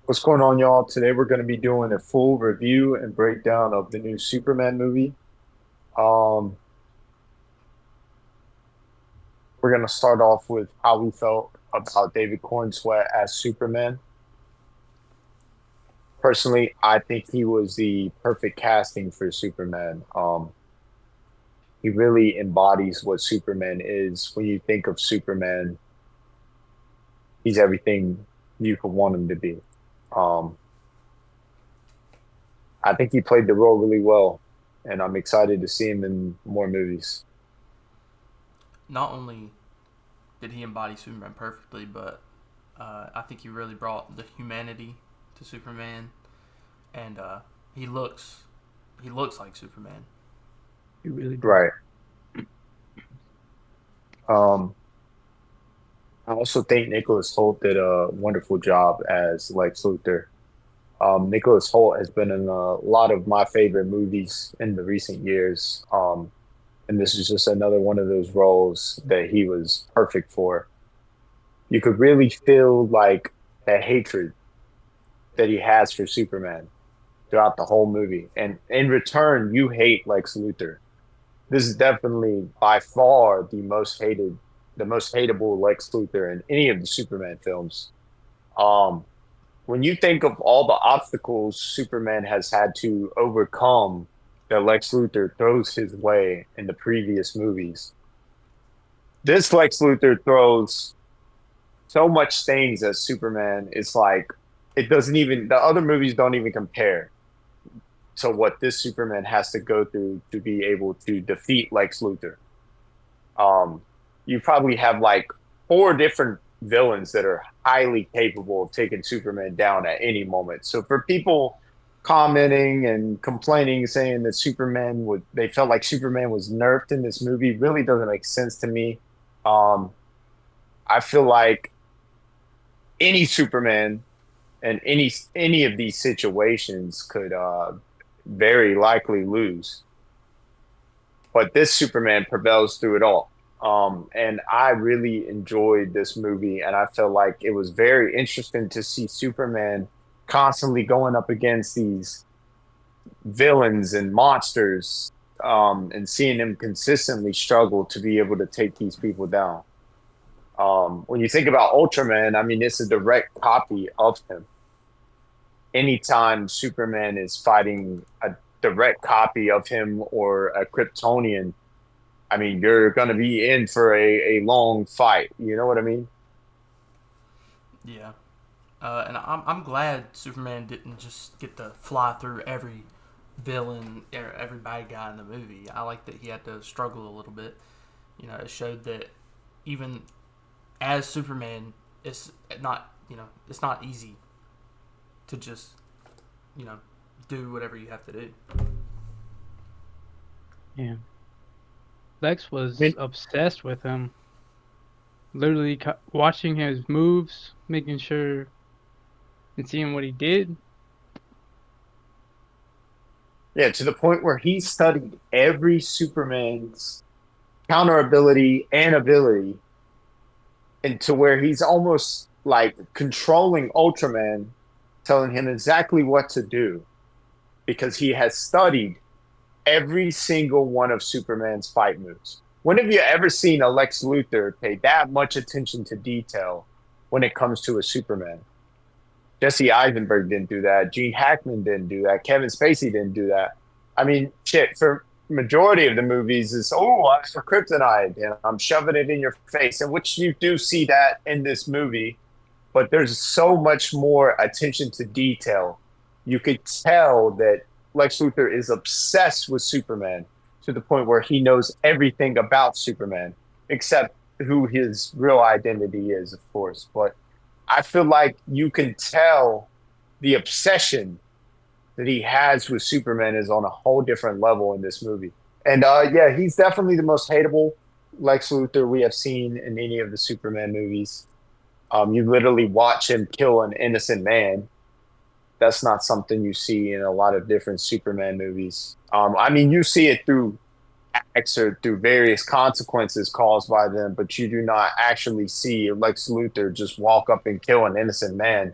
What's going on, y'all? Today we're going to be doing a full review and breakdown of the new Superman movie. Um, we're going to start off with how we felt about David Cornsweet as Superman. Personally, I think he was the perfect casting for Superman. He really embodies what Superman is. When you think of Superman, he's everything you could want him to be. Um, I think he played the role really well, and I'm excited to see him in more movies. Not only did he embody Superman perfectly, but I think he really brought the humanity to Superman, and he looks he looks like Superman. He really does. Right. Um, I also think Nicholas Hoult did a wonderful job as Lex Luthor. Nicholas Hoult has been in a lot of my favorite movies in the recent years. And this is just another one of those roles that he was perfect for. You could really feel like the hatred that he has for Superman throughout the whole movie. And in return, you hate Lex Luthor. This is definitely by far the most hateable Lex Luthor in any of the Superman films. Um, when you think of all the obstacles Superman has had to overcome that Lex Luthor throws his way in the previous movies, this Lex Luthor throws so much things as Superman. It's like it doesn't even the other movies don't even compare to what this Superman has to go through to be able to defeat Lex Luthor. Um, you probably have like four different villains that are highly capable of taking Superman down at any moment. So for people commenting and complaining, saying that they felt like Superman was nerfed in this movie, really doesn't make sense to me. Um, I feel like any Superman and any of these situations could very likely lose, but this Superman prevails through it all. And I really enjoyed this movie, and I felt like it was very interesting to see Superman constantly going up against these villains and monsters, and seeing him consistently struggle to be able to take these people down. When you think about Ultraman, I mean, it's a direct copy of him. Anytime Superman is fighting a direct copy of him or a Kryptonian, I mean, you're going to be in for a long fight. You know what I mean? Yeah, and I'm glad Superman didn't just get to fly through every villain or every bad guy in the movie. I like that he had to struggle a little bit. You know, it showed that even as Superman, it's not easy to just you know do whatever you have to do. Yeah. Lex I mean, was obsessed with him, literally watching his moves, making sure and seeing what he did. yeah, to the point where he studied every Superman's counter ability and ability, and to where he's almost like controlling Ultraman, telling him exactly what to do because he has studied every single one of Superman's fight moves. When have you ever seen a Lex Luthor pay that much attention to detail when it comes to a Superman? Jesse Eisenberg didn't do that. Gene Hackman didn't do that. Kevin Spacey didn't do that. I mean, shit, for majority of the movies is, oh, I for kryptonite and I'm shoving it in your face, and which you do see that in this movie, but there's so much more attention to detail. You could tell that Lex Luthor is obsessed with Superman to the point where he knows everything about Superman, except who his real identity is, of course. But I feel like you can tell the obsession that he has with Superman is on a whole different level in this movie. And yeah, he's definitely the most hateable Lex Luthor we have seen in any of the Superman movies. You literally watch him kill an innocent man. That's not something you see in a lot of different Superman movies. I mean, you see it through acts or through various consequences caused by them, but you do not actually see Lex Luthor just walk up and kill an innocent man.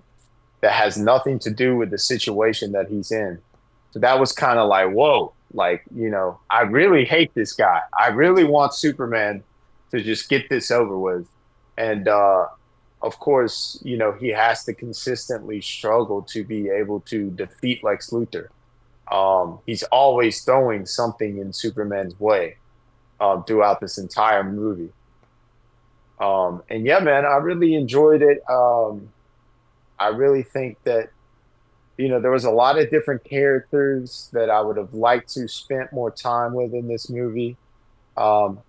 that has nothing to do with the situation that he's in. So that was kind of like, whoa, like, I really hate this guy. I really want Superman to just get this over with. And of course, he has to consistently struggle to be able to defeat Lex Luthor. He's always throwing something in Superman's way throughout this entire movie. And yeah, man, I really enjoyed it. I really think that there was a lot of different characters that I would have liked to spent more time with in this movie. Um,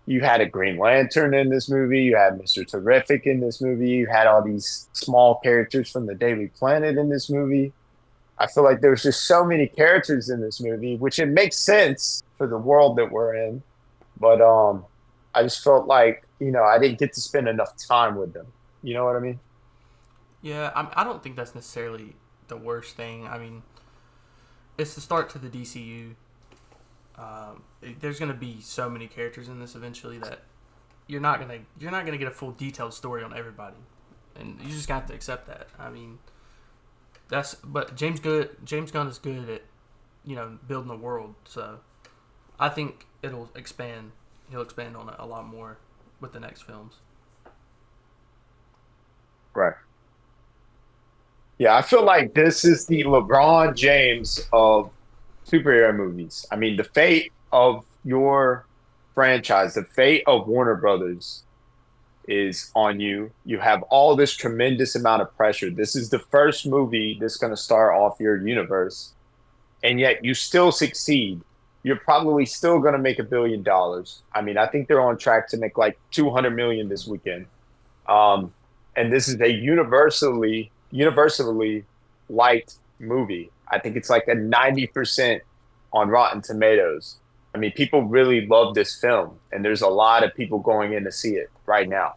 you had a Green Lantern in this movie. You had Mr. Terrific in this movie. You had all these small characters from the Daily Planet in this movie. I feel like there's just so many characters in this movie, which it makes sense for the world that we're in. But I just felt like I didn't get to spend enough time with them. You know what I mean? Yeah, I don't think that's necessarily the worst thing. I mean, it's the start to the DCU. There's gonna be so many characters in this eventually that you're not gonna get a full detailed story on everybody, and you just got to accept that. I mean, but James Gunn is good at building a world, so I think it'll expand. He'll expand on it a lot more with the next films. Right. Yeah, I feel like this is the LeBron James of superhero movies. I mean, the fate of your franchise, the fate of Warner Brothers is on you. You have all this tremendous amount of pressure. This is the first movie that's going to start off your universe, and yet you still succeed. You're probably still going to make $1 billion. I mean, I think they're on track to make like 200 million this weekend. Um, and this is a universally liked movie. I think it's like a 90% on Rotten Tomatoes. I mean, people really love this film, and there's a lot of people going in to see it right now.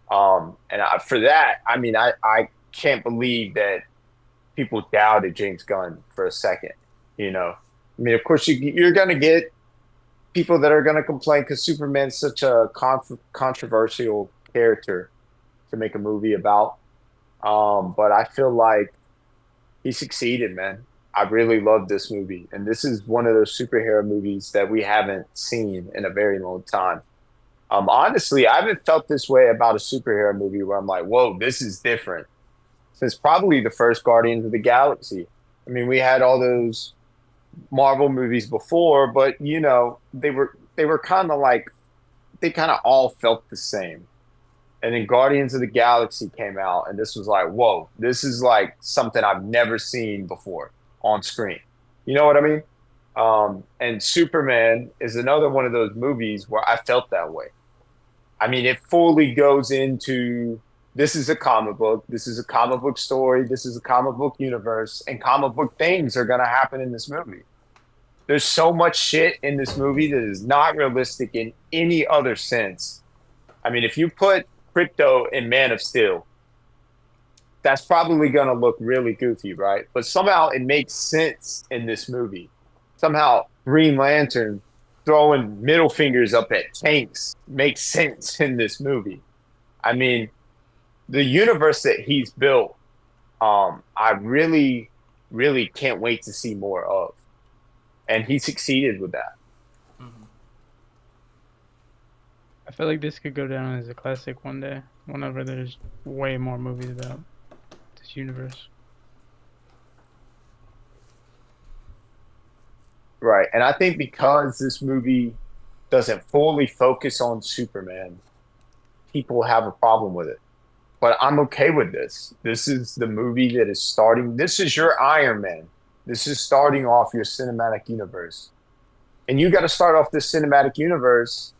For that, I mean, I can't believe that people doubted James Gunn for a second. I mean, of course, you're going to get people that are going to complain because Superman's such a controversial character to make a movie about. But I feel like he succeeded, man. I really love this movie, and this is one of those superhero movies that we haven't seen in a very long time. Honestly, I haven't felt this way about a superhero movie where I'm like, whoa, this is different. Since probably the first Guardians of the Galaxy. I mean, we had all those Marvel movies before, but they were kind of like they kind of all felt the same. And then Guardians of the Galaxy came out, and this was like, whoa, this is like something I've never seen before on screen. You know what I mean? And Superman is another one of those movies where I felt that way. I mean, it fully goes into this is a comic book, this is a comic book story, this is a comic book universe, and comic book things are going to happen in this movie. There's so much shit in this movie that is not realistic in any other sense. I mean, if you put Crypto in Man of Steel, that's probably going to look really goofy, right? But somehow it makes sense in this movie. Somehow Green Lantern throwing middle fingers up at tanks makes sense in this movie. I mean, the universe that he's built, I really, really can't wait to see more of. And he succeeded with that. Hmm. I feel like this could go down as a classic one day, whenever there's way more movies about this universe. Right. And I think because this movie doesn't fully focus on Superman, people have a problem with it. But I'm okay with this. This is the movie that is starting. This is your Iron Man. This is starting off your cinematic universe. And you got to start off this cinematic universe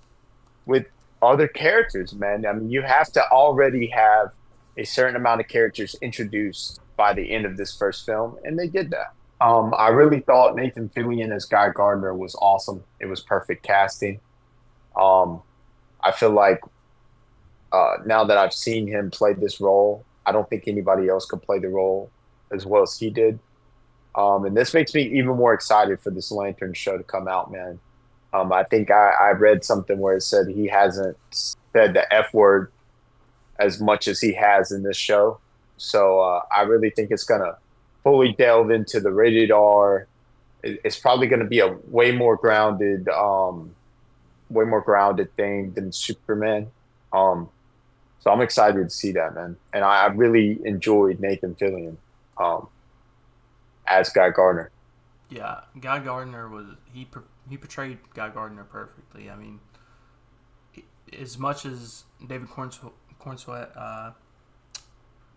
with other characters, man. I mean, you have to already have a certain amount of characters introduced by the end of this first film, and they did that. I really thought Nathan Fillion as Guy Gardner was awesome. It was perfect casting. Um, I feel like now that I've seen him play this role, I don't think anybody else could play the role as well as he did. And this makes me even more excited for this Lantern show to come out, man. I think I read something where it said he hasn't said the F word as much as he has in this show. So I really think it's gonna fully delve into the rated R. It's probably gonna be a way more grounded thing than Superman. Um, so I'm excited to see that, man. And I really enjoyed Nathan Fillion um, as Guy Gardner. Yeah, Guy Gardner was he portrayed Guy Gardner perfectly. I mean, as much as David Cornsweet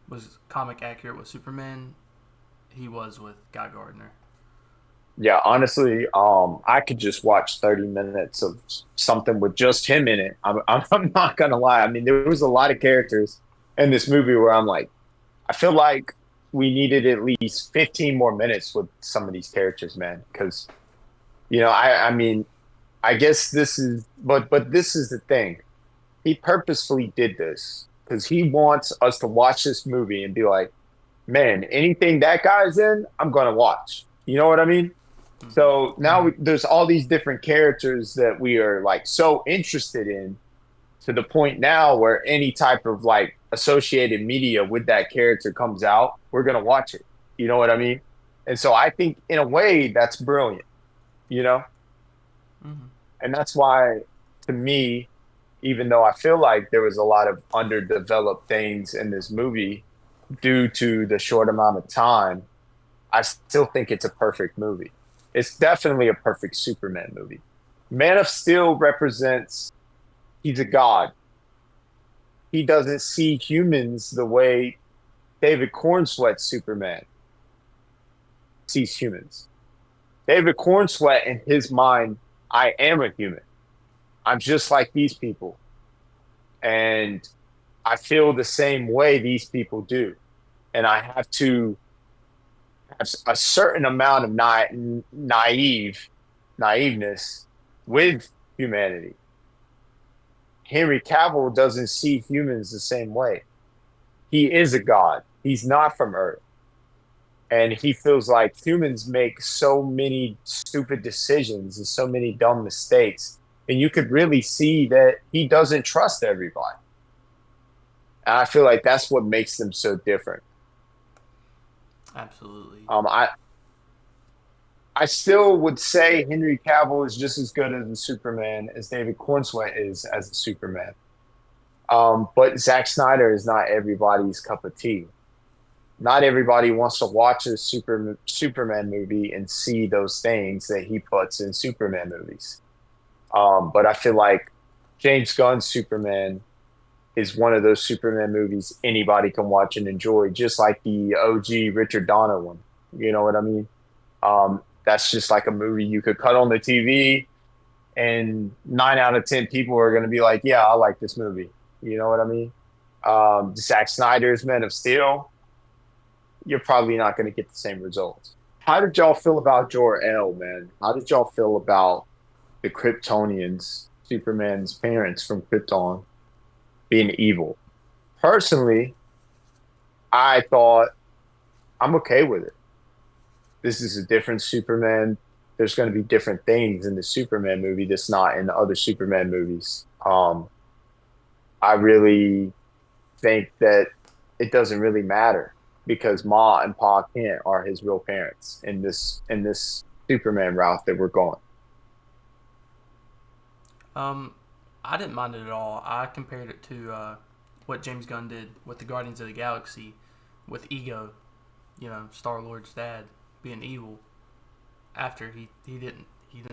was comic accurate with Superman, he was with Guy Gardner. Yeah, honestly, I could just watch 30 minutes of something with just him in it. I'm not gonna lie. I mean, there was a lot of characters in this movie where I'm like, I feel like we needed at least 15 more minutes with some of these characters, man. Because I mean, I guess but this is the thing. He purposefully did this because he wants us to watch this movie and be like, man, anything that guy's in, I'm gonna watch. You know what I mean? Mm-hmm. So now there's all these different characters that we are like so interested in to the point now where any type of like associated media with that character comes out, we're gonna watch it. You know what I mean? And so I think in a way that's brilliant, you know? Mm-hmm. And that's why to me, even though I feel like there was a lot of underdeveloped things in this movie due to the short amount of time, I still think it's a perfect movie. It's definitely a perfect Superman movie. Man of Steel represents he's a god. He doesn't see humans the way David Cornsweet's Superman sees humans. David Cornsweet, in his mind, I am a human. I'm just like these people. And I feel the same way these people do. And I have to have a certain amount of naiveness with humanity. Henry Cavill doesn't see humans the same way. He is a god. He's not from Earth. And he feels like humans make so many stupid decisions and so many dumb mistakes. And you could really see that he doesn't trust everybody. And I feel like that's what makes them so different. Absolutely. Um, I I still would say Henry Cavill is just as good as a Superman as David Cornsweet is as a Superman. But Zack Snyder is not everybody's cup of tea. Not everybody wants to watch a Superman movie and see those things that he puts in Superman movies. But I feel like James Gunn's Superman is one of those Superman movies anybody can watch and enjoy, just like the OG Richard Donner one. You know what I mean? That's just like a movie you could cut on the TV, and 9 out of 10 people are going to be like, "Yeah, I like this movie." You know what I mean? Zack Snyder's Man of Steel, you're probably not going to get the same results. How did y'all feel about Jor-El, man? How did y'all feel about the Kryptonians, Superman's parents from Krypton, being evil? Personally, I thought I'm okay with it. This is a different Superman. There's going to be different things in the Superman movie that's not in the other Superman movies. I really think that it doesn't really matter because Ma and Pa Kent are his real parents in this Superman route that we're going. Um, I didn't mind it at all. I compared it to what James Gunn did with the Guardians of the Galaxy, with Ego, Star Lord's dad being evil after he didn't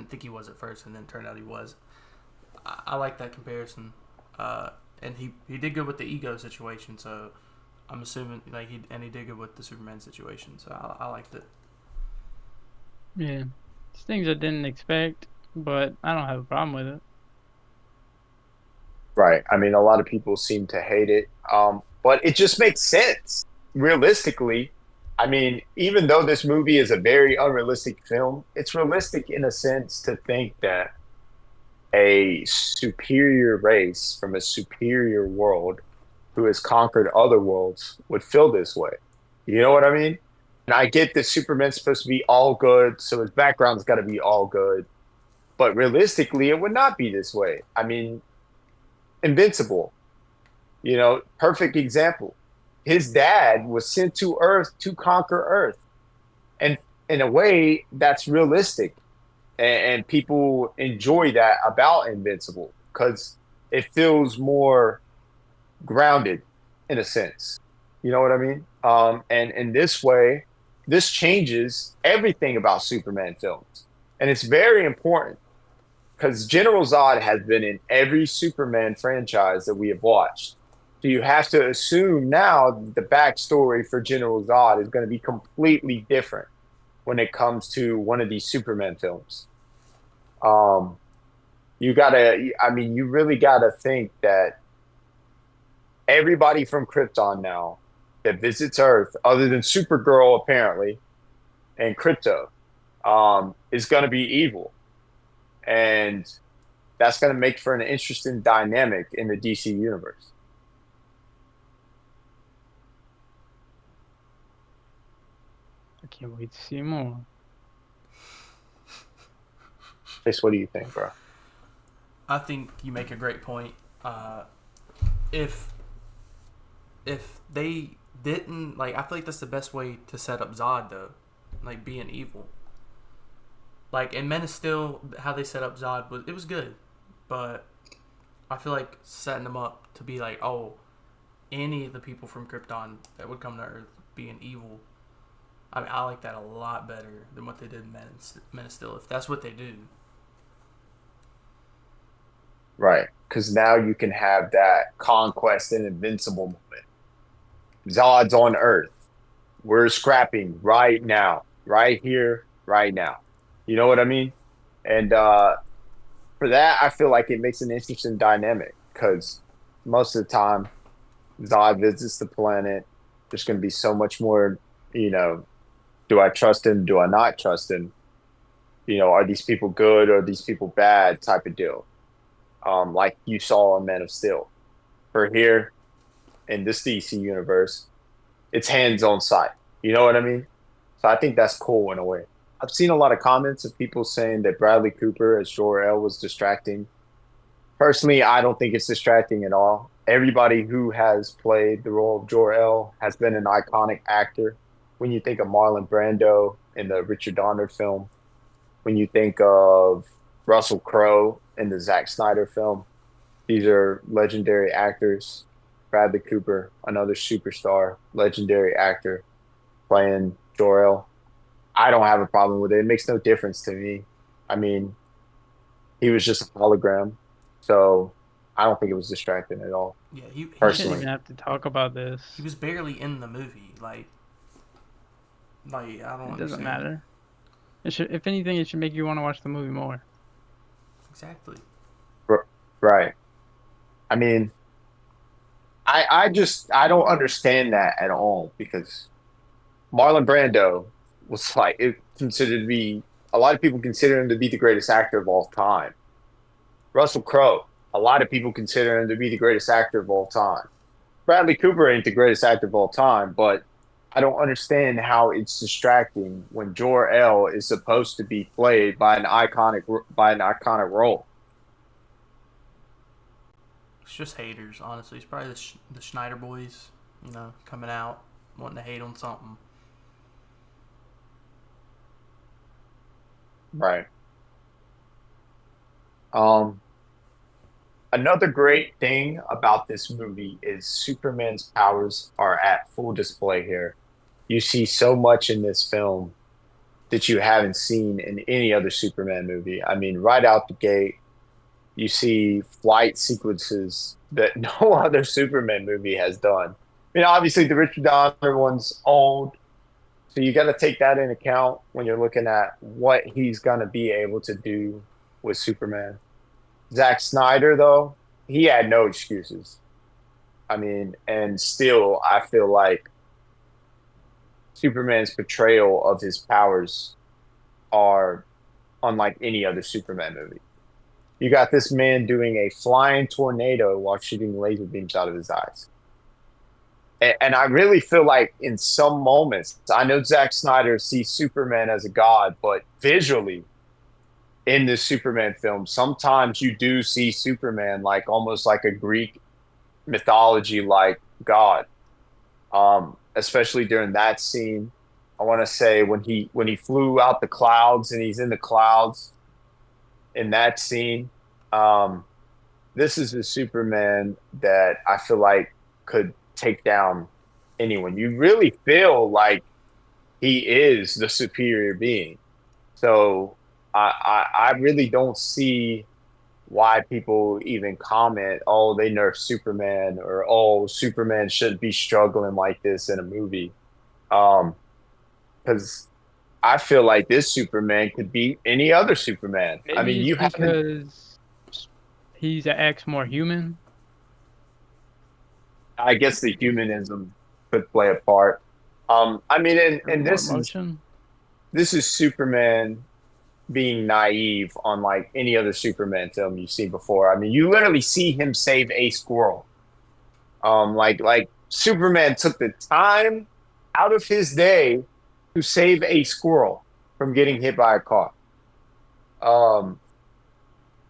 think he was at first, and then turned out he was. I like that comparison, and he did good with the Ego situation. So I'm assuming like he did good with the Superman situation. So I liked it. Yeah, it's things I didn't expect, but I don't have a problem with it. Right. I mean, a lot of people seem to hate it, but it just makes sense. Realistically, I mean, even though this movie is a very unrealistic film, it's realistic in a sense to think that a superior race from a superior world who has conquered other worlds would feel this way. You know what I mean? And I get that Superman's supposed to be all good, so his background's got to be all good. But realistically, it would not be this way. I mean, Invincible, perfect example. his dad was sent to Earth to conquer Earth, and in a way that's realistic, and people enjoy that about Invincible because it feels more grounded in a sense. You know what I mean? And in this way, this changes everything about Superman films, and it's very important because General Zod has been in every Superman franchise that we have watched. So you have to assume now that the backstory for General Zod is going to be completely different when it comes to one of these Superman films. Um, you gotta, I mean, you really gotta think that everybody from Krypton now that visits Earth, other than Supergirl apparently and Crypto, is gonna be evil, and that's gonna make for an interesting dynamic in the DC universe. I can't wait to see more. Chase, what do you think, bro? I think you make a great point. If they didn't like, I feel like that's the best way to set up Zod though, like being evil. Like in Men of Steel, how they set up Zod was, it was good, but I feel like setting them up to be like, oh, any of the people from Krypton that would come to Earth being evil. I mean, I like that a lot better than what they did in Men of Steel. If that's what they do, Right, because now you can have that conquest and invincible moment. Zod's on Earth. We're scrapping right now, right here, right now. You know what I mean? And for that, I feel like it makes an interesting dynamic because most of the time, Zod visits the planet. There's going to be so much more, you know, do I trust him? Do I not trust him? You know, are these people good or are these people bad type of deal? Like you saw in Man of Steel. For here in this DC universe, it's hands on sight. You know what I mean? So I think that's cool in a way. I've seen a lot of comments of people saying that Bradley Cooper as Jor-El was distracting. Personally, I don't think it's distracting at all. Everybody who has played the role of Jor-El has been an iconic actor. When you think of Marlon Brando in the Richard Donner film, when you think of Russell Crowe in the Zack Snyder film, these are legendary actors. Bradley Cooper, another superstar, legendary actor playing Jor-El. I don't have a problem with it. It makes no difference to me. I mean, he was just a hologram, so I don't think it was distracting at all, yeah, We shouldn't even personally. have to talk about he this. was barely in the movie. Like I don't It doesn't understand matter. It should, if anything, it should make you want to watch the movie more. exactly. Right. I mean, I don't understand that at all because Marlon Brando was like considered to be a lot of people consider him to be the greatest actor of all time. Russell Crowe, a lot of people consider him to be the greatest actor of all time. Bradley Cooper ain't the greatest actor of all time, but I don't understand how it's distracting when Jor-El is supposed to be played by an iconic role. It's just haters, honestly. It's probably the Schneider boys, coming out wanting to hate on something. Right. Um, Another great thing about this movie is Superman's powers are at full display here. You see so much in this film that you haven't seen in any other Superman movie. I mean, right out the gate, you see flight sequences that no other Superman movie has done. I mean, obviously the Richard Donner one's old, so you got to take that in account when you're looking at what he's going to be able to do with Superman. Zack Snyder, though, he had no excuses. I mean, and still, I feel like Superman's portrayal of his powers are unlike any other Superman movie. You got this man doing a flying tornado while shooting laser beams out of his eyes. And I really feel like in some moments, I know Zack Snyder sees Superman as a god, but visually in this Superman film, sometimes you do see Superman like almost like a Greek mythology like god. Especially during that scene. I want to say when he flew out the clouds and he's in the clouds in that scene. Um, this is the Superman that I feel like could take down anyone. You really feel like he is the superior being. So I really don't see why people even comment, oh, they nerfed Superman or oh, Superman shouldn't be struggling like this in a movie. Um, because I feel like this Superman could beat any other Superman. I mean, Maybe it's you haven't. because he's acts more human, I guess the humanism could play a part. I mean, or and more this is emotion. Superman being naive on like any other Superman film you've seen before. I mean, you literally see him save a squirrel. Like Superman took the time out of his day to save a squirrel from getting hit by a car. Um,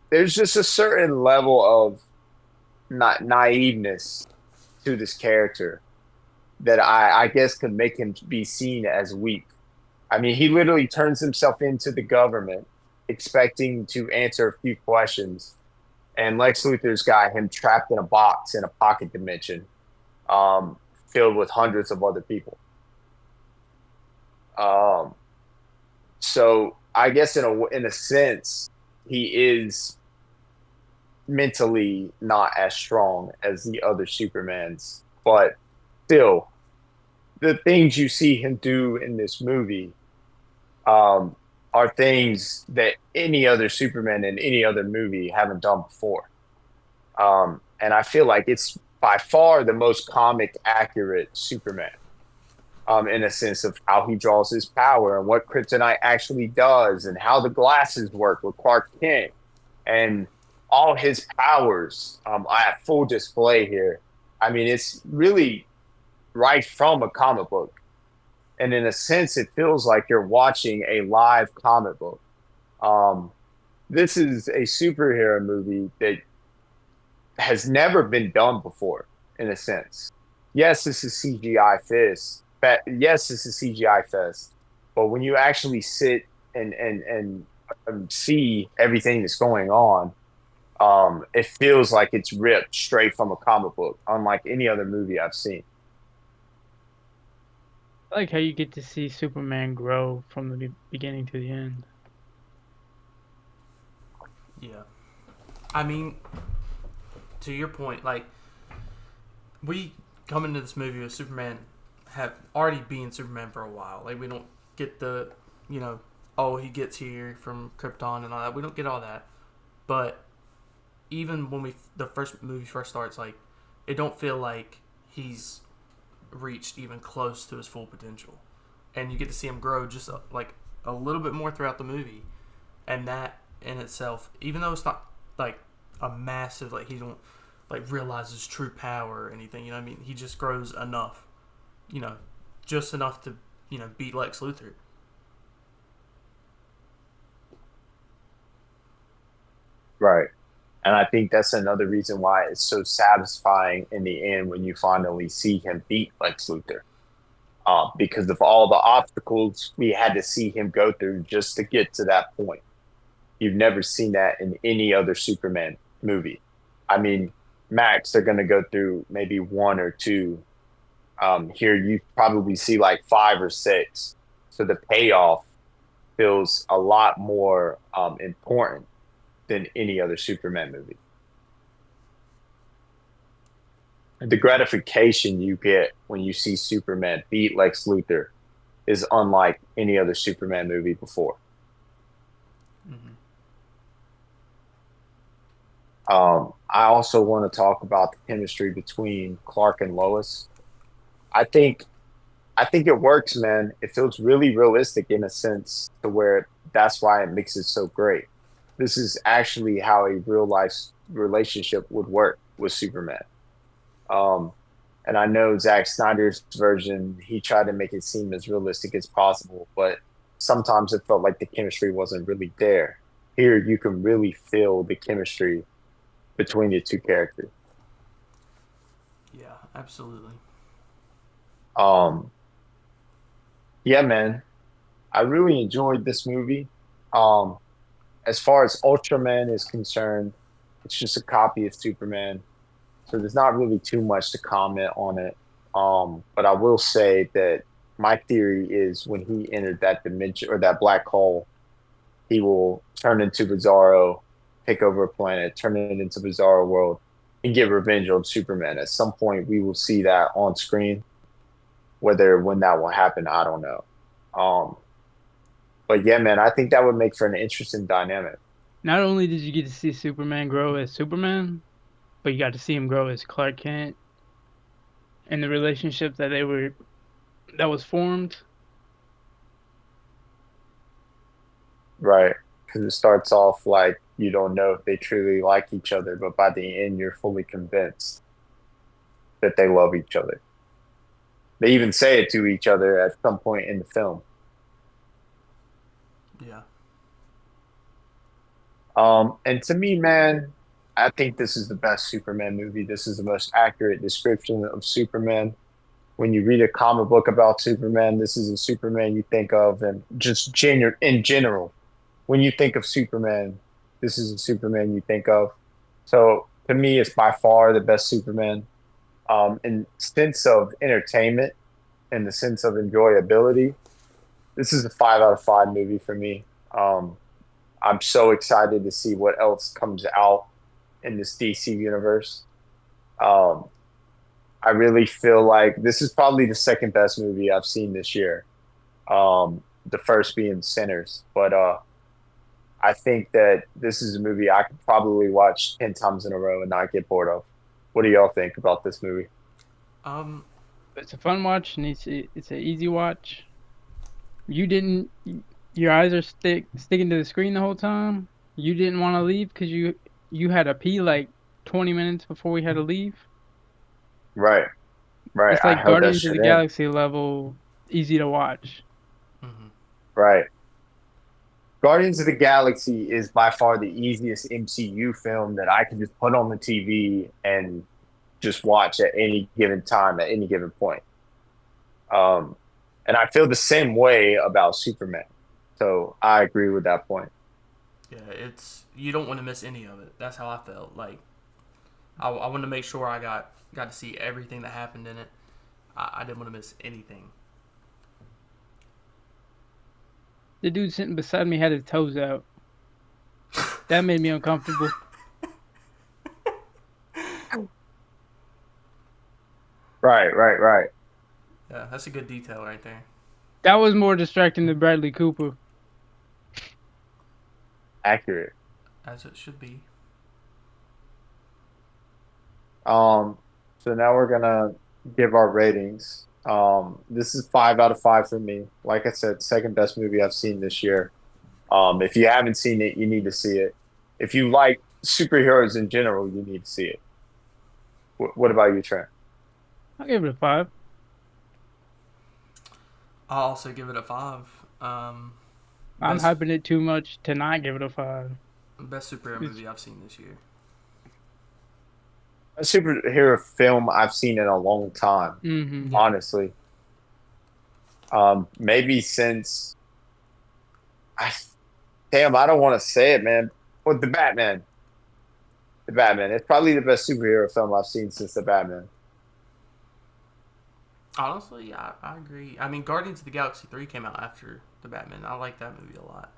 there's just a certain level of not naiveness to this character that I guess could make him be seen as weak. I mean, he literally turns himself into the government, expecting to answer a few questions, and Lex Luthor's got him trapped in a box in a pocket dimension, um, filled with hundreds of other people. Um, so I guess in a sense, he is mentally not as strong as the other Supermans, but still, the things you see him do in this movie um, are things that any other Superman in any other movie haven't done before. And I feel like it's by far the most comic accurate Superman, in a sense of how he draws his power and what kryptonite actually does and how the glasses work with Clark Kent and all his powers at full display here. I mean, it's really right from a comic book. And in a sense, it feels like you're watching a live comic book. Um, this is a superhero movie that has never been done before, in a sense. Yes, this is CGI fest. Yes, this is CGI fest. But when you actually sit and see everything that's going on, it feels like it's ripped straight from a comic book, unlike any other movie I've seen. I like how you get to see Superman grow from the beginning to the end. Yeah. I mean, to your point, like we come into this movie with Superman have already been Superman for a while. Like we don't get the, you know, oh he gets here from Krypton and all that. We don't get all that. But even when the first movie first starts, like it don't feel like he's reached even close to his full potential, and you get to see him grow just like a little bit more throughout the movie, and that in itself, even though it's not like a massive like he don't like realize his true power or anything, you know what I mean? He just grows enough, you know, just enough to beat Lex Luthor. Right. And I think that's another reason why it's so satisfying in the end when you finally see him beat Lex Luthor. Because of all the obstacles we had to see him go through just to get to that point. You've never seen that in any other Superman movie. I mean, Max, they're going to go through maybe one or two. Here, you probably see like five or six. So the payoff feels a lot more important than any other Superman movie. The gratification you get when you see Superman beat Lex Luthor is unlike any other Superman movie before. Mm-hmm. I also want to talk about the chemistry between Clark and Lois. I think I think it works, man. It feels really realistic in a sense to where that's why it makes it so great. This is actually how a real life relationship would work with Superman. Um, and I know Zack Snyder's version, he tried to make it seem as realistic as possible, but sometimes it felt like the chemistry wasn't really there. Here, you can really feel the chemistry between the two characters. Yeah, absolutely. Um, yeah, man, I really enjoyed this movie. Um, as far as Ultraman is concerned, it's just a copy of Superman, so there's not really too much to comment on it. But I will say that my theory is when he entered that dimension or that black hole, he will turn into Bizarro, take over a planet, turn it into Bizarro world, and get revenge on Superman. At some point, we will see that on screen. Whether when that will happen, I don't know. Um, but yeah, man, I think that would make for an interesting dynamic. Not only did you get to see Superman grow as Superman, but you got to see him grow as Clark Kent and the relationship that was formed. Right. Because it starts off like you don't know if they truly like each other, but by the end, you're fully convinced that they love each other. They even say it to each other at some point in the film. Yeah. And to me, man, I think this is the best Superman movie. This is the most accurate description of Superman. When you read a comic book about Superman, this is a Superman you think of, and just in general, when you think of Superman, this is a Superman you think of. So to me, it's by far the best Superman. In sense of entertainment and the sense of enjoyability, this is a 5 out of 5 movie for me. I'm so excited to see what else comes out in this DC universe. Um, I really feel like this is probably the second best movie I've seen this year. The first being Sinners, but I think that this is a movie I could probably watch 10 times in a row and not get bored of. What do y'all think about this movie? Um. It's a fun watch and it's an easy watch. You didn't your eyes are sticking to the screen the whole time. You didn't want to leave because you had to pee like 20 minutes before we had to leave. Right, right. It's I like held that Guardians of shit the in. Galaxy level, easy to watch. Mhm. Right. Guardians of the Galaxy is by far the easiest MCU film that I can just put on the TV and just watch at any given time, at any given point. Um, and I feel the same way about Superman. So I agree with that point. Yeah. It's you don't want to miss any of it. That's how I felt. Like I wanted to make sure I got to see everything that happened in it. I didn't want to miss anything. The dude sitting beside me had his toes out. That made me uncomfortable. Right, right, right. Yeah, that's a good detail right there. That was more distracting than Bradley Cooper. Accurate. As it should be. Um, so now we're gonna give our ratings. This is 5 out of 5 for me. Like I said, second best movie I've seen this year. If you haven't seen it, you need to see it. If you like superheroes in general, you need to see it. What about you, Trent? I'll give it a 5. I'll also give it a 5. I'm Best hyping it too much to not give it a 5. best superhero It's, movie I've seen this year. A superhero film I've seen in a long time, mm-hmm. Yeah. honestly. Maybe since I, damn, I don't want to say it, man. But the Batman, the Batman. It's probably the best superhero film I've seen since the Batman. Honestly, I agree. I mean, Guardians of the Galaxy 3 came out after the Batman. I like that movie a lot.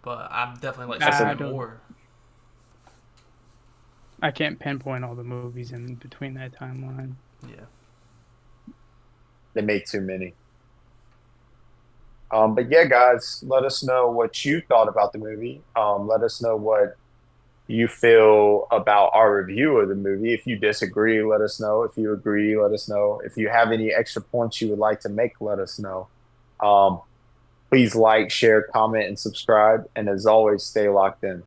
But I definitely like That's a I Superman don't. more. I can't pinpoint all the movies in between that timeline. Yeah. they made too many. But yeah, guys, let us know what you thought about the movie. Let us know what you feel about our review of the movie. If you disagree, let us know. If you agree, let us know. If you have any extra points you would like to make, let us know. Um, please like, share, comment, and subscribe. And as always, stay locked in.